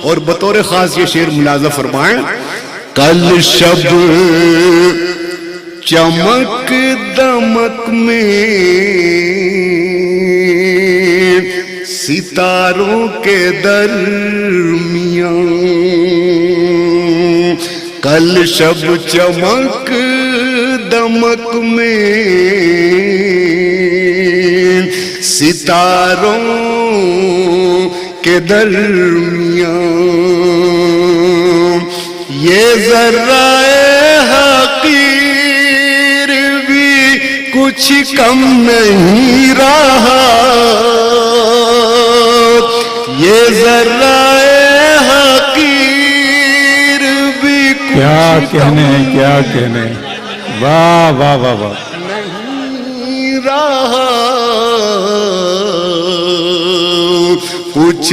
اور بطور خاص یہ شعر ملاحظہ فرمائیں، کل شب چمک دمک میں ستاروں کے درمیان، کل شب چمک دمک میں ستاروں کے درمیان، یہ ذرہ حقیر بھی کچھ کم نہیں رہا، یہ ذرہ حقیر بھی کیا کہنے کیا کہنے، واہ واہ واہ واہ، نہیں رہا، کچھ